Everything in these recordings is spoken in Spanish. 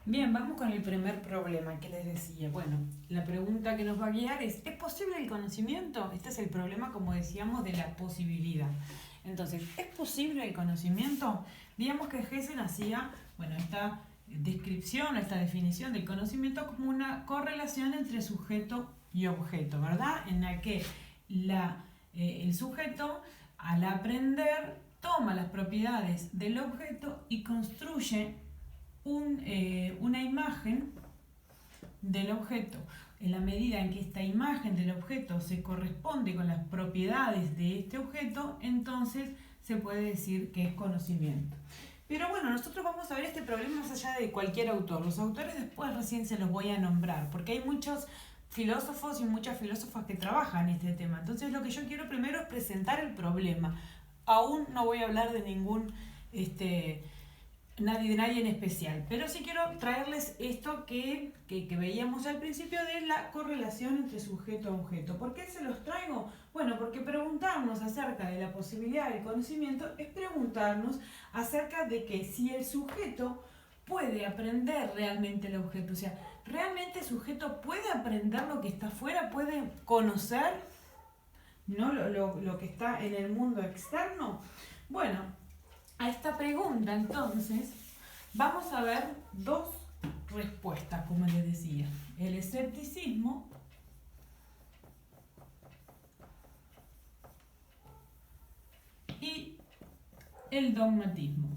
Bien, vamos con el primer problema que les decía. Bueno, la pregunta que nos va a guiar ¿es posible el conocimiento? Este es el problema, como decíamos, de la posibilidad. Entonces, ¿es posible el conocimiento? Digamos que Hessel hacía, bueno, esta descripción, esta definición del conocimiento como una correlación entre sujeto y objeto, ¿verdad? En la que el sujeto, al aprender, toma las propiedades del objeto y construye una imagen del objeto. En la medida en que esta imagen del objeto se corresponde con las propiedades de este objeto, entonces se puede decir que es conocimiento. Pero bueno, nosotros vamos a ver este problema más allá de cualquier autor. Los autores después recién se los voy a nombrar, porque hay muchos filósofos y muchas filósofas que trabajan este tema. Entonces lo que yo quiero primero es presentar el problema. Aún no voy a hablar de ningún de nadie en especial, pero sí quiero traerles esto que veíamos al principio de la correlación entre sujeto a objeto. ¿Por qué se los traigo? Bueno, porque preguntarnos acerca de la posibilidad del conocimiento es preguntarnos acerca de que si el sujeto puede aprender realmente el objeto, o sea, realmente el sujeto puede aprender lo que está afuera, puede conocer, ¿no? lo que está en el mundo externo. Bueno, a esta pregunta, entonces, vamos a ver dos respuestas, como les decía. El escepticismo y el dogmatismo.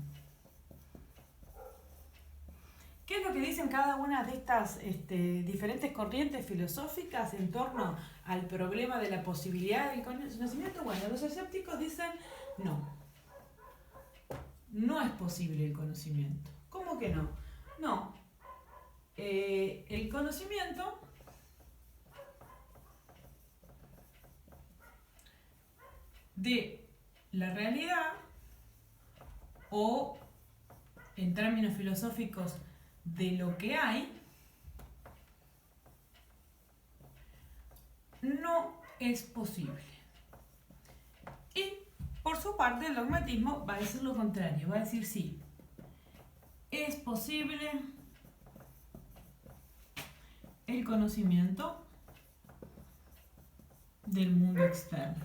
¿Qué es lo que dicen cada una de estas diferentes corrientes filosóficas en torno al problema de la posibilidad del conocimiento? Bueno, los escépticos dicen no es posible el conocimiento. ¿Cómo que no? No. El conocimiento de la realidad, o en términos filosóficos de lo que hay, no es posible. Y por su parte el dogmatismo va a decir lo contrario, va a decir sí, es posible el conocimiento del mundo externo.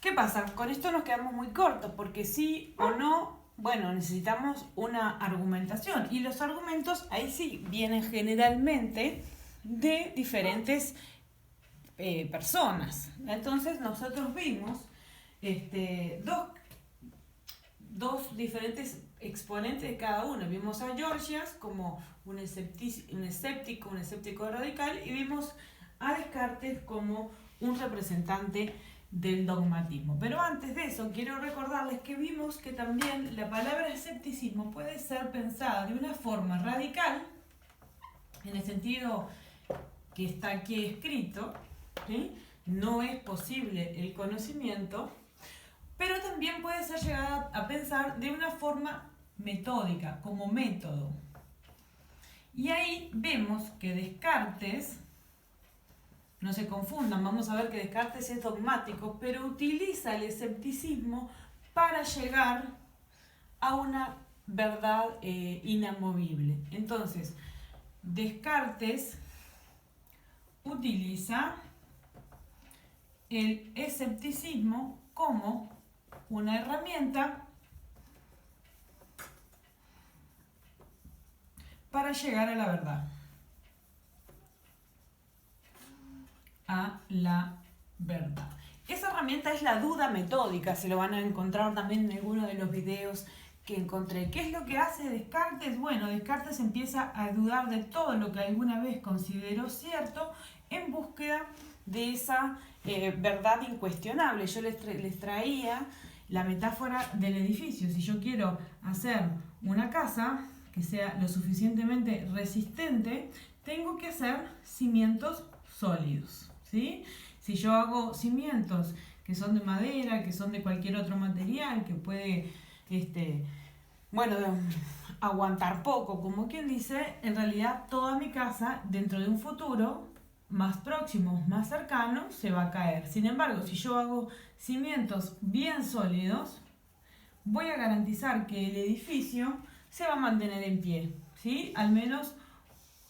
¿Qué pasa? Con esto nos quedamos muy cortos, porque sí o no, bueno, necesitamos una argumentación. Y los argumentos ahí sí vienen generalmente de diferentes personas. Entonces nosotros vimos dos diferentes exponentes de cada uno. Vimos a Gorgias como un escéptico radical, y vimos a Descartes como un representante del dogmatismo. Pero antes de eso quiero recordarles que vimos que también la palabra escepticismo puede ser pensada de una forma radical, en el sentido que está aquí escrito, ¿sí? No es posible el conocimiento, pero también puede ser llegada a pensar de una forma metódica, como método. Y ahí vemos que Descartes, no se confundan, vamos a ver que Descartes es dogmático, pero utiliza el escepticismo para llegar a una verdad inamovible. Entonces, Descartes utiliza el escepticismo como una herramienta para llegar a la verdad. A la verdad. Esa herramienta es la duda metódica, se lo van a encontrar también en alguno de los videos que encontré. ¿Qué es lo que hace Descartes? Bueno, Descartes empieza a dudar de todo lo que alguna vez consideró cierto en búsqueda de esa verdad incuestionable. Yo les traía la metáfora del edificio. Si yo quiero hacer una casa que sea lo suficientemente resistente, tengo que hacer cimientos sólidos, ¿sí? Si yo hago cimientos que son de madera, que son de cualquier otro material, que puede, aguantar poco, como quien dice, en realidad toda mi casa, dentro de un futuro más próximo, más cercano, se va a caer. Sin embargo, si yo hago cimientos bien sólidos, voy a garantizar que el edificio se va a mantener en pie, ¿sí? Al menos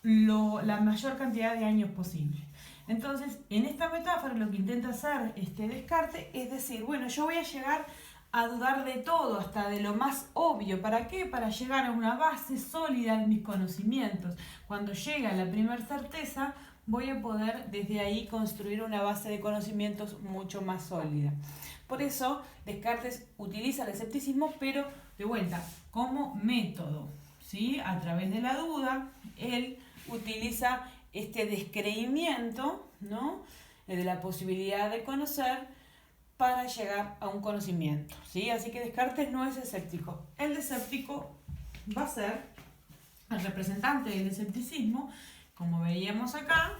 la mayor cantidad de años posible. Entonces, en esta metáfora lo que intenta hacer Descartes es decir, bueno, yo voy a llegar a dudar de todo, hasta de lo más obvio. ¿Para qué? Para llegar a una base sólida de mis conocimientos. Cuando llega la primera certeza, voy a poder desde ahí construir una base de conocimientos mucho más sólida. Por eso Descartes utiliza el escepticismo, pero de vuelta, como método, ¿sí? A través de la duda, él utiliza este descreimiento, ¿no? De la posibilidad de conocer para llegar a un conocimiento, ¿sí? Así que Descartes no es escéptico. El escéptico va a ser el representante del escepticismo, como veíamos acá,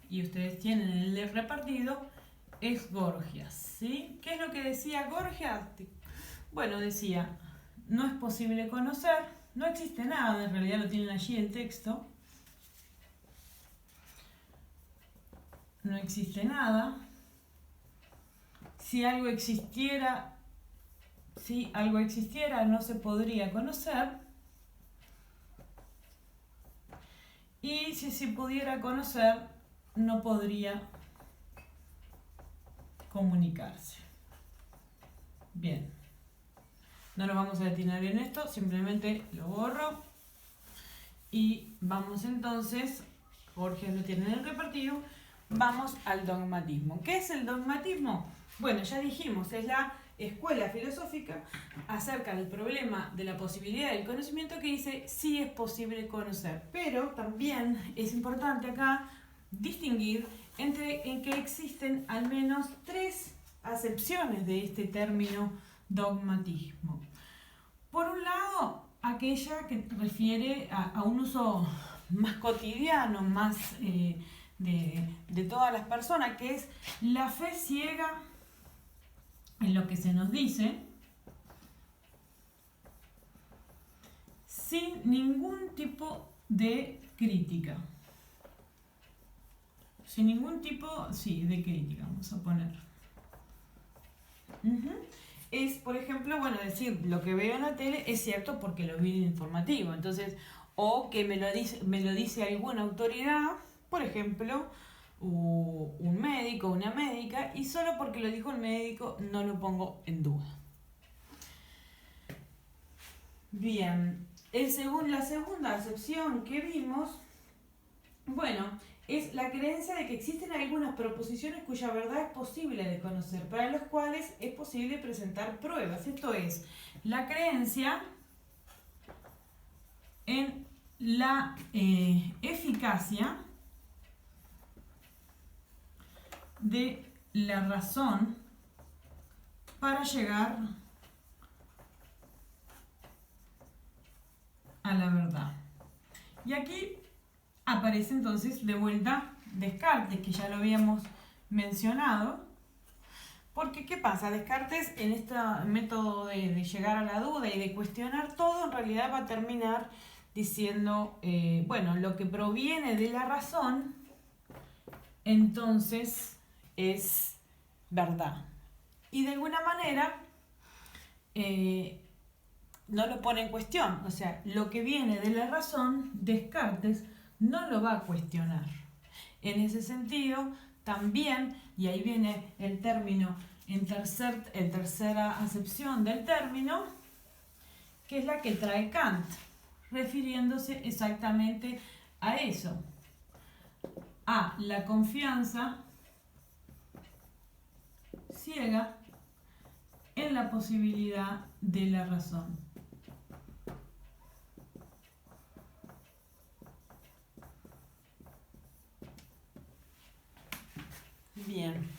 y ustedes tienen el repartido, es Gorgias, ¿sí? ¿Qué es lo que decía Gorgias? Bueno, decía, no es posible conocer, no existe nada, en realidad lo tienen allí el texto, no existe nada. Si algo existiera no se podría conocer, y si se pudiera conocer no podría comunicarse. Bien, no nos vamos a detener en esto, simplemente lo borro y vamos entonces, Gorgias lo tiene en el repartido, vamos al dogmatismo. ¿Qué es el dogmatismo? Bueno, ya dijimos, es la escuela filosófica acerca del problema de la posibilidad del conocimiento que dice sí es posible conocer, pero también es importante acá distinguir en que existen al menos tres acepciones de este término dogmatismo. Por un lado, aquella que refiere a un uso más cotidiano, más de todas las personas, que es la fe ciega en lo que se nos dice, sin ningún tipo de crítica. Sin ningún tipo, de crítica, vamos a poner. Es, por ejemplo, bueno, decir, lo que veo en la tele es cierto porque lo vi en el informativo. Entonces, o que me lo dice alguna autoridad, por ejemplo, un médico, una médica, y solo porque lo dijo el médico no lo pongo en duda. Bien, la segunda acepción que vimos, bueno, es la creencia de que existen algunas proposiciones cuya verdad es posible de conocer, para los cuales es posible presentar pruebas. Esto es, la creencia en la eficacia de la razón para llegar a la verdad. Y aquí aparece entonces de vuelta Descartes, que ya lo habíamos mencionado, porque ¿qué pasa? Descartes en este método de llegar a la duda y de cuestionar todo, en realidad va a terminar diciendo, bueno, lo que proviene de la razón, entonces es verdad. Y de alguna manera no lo pone en cuestión, o sea, lo que viene de la razón, Descartes no lo va a cuestionar. En ese sentido, también, y ahí viene el término, en tercera acepción del término, que es la que trae Kant, refiriéndose exactamente a eso, a la confianza ciega en la posibilidad de la razón. Bien.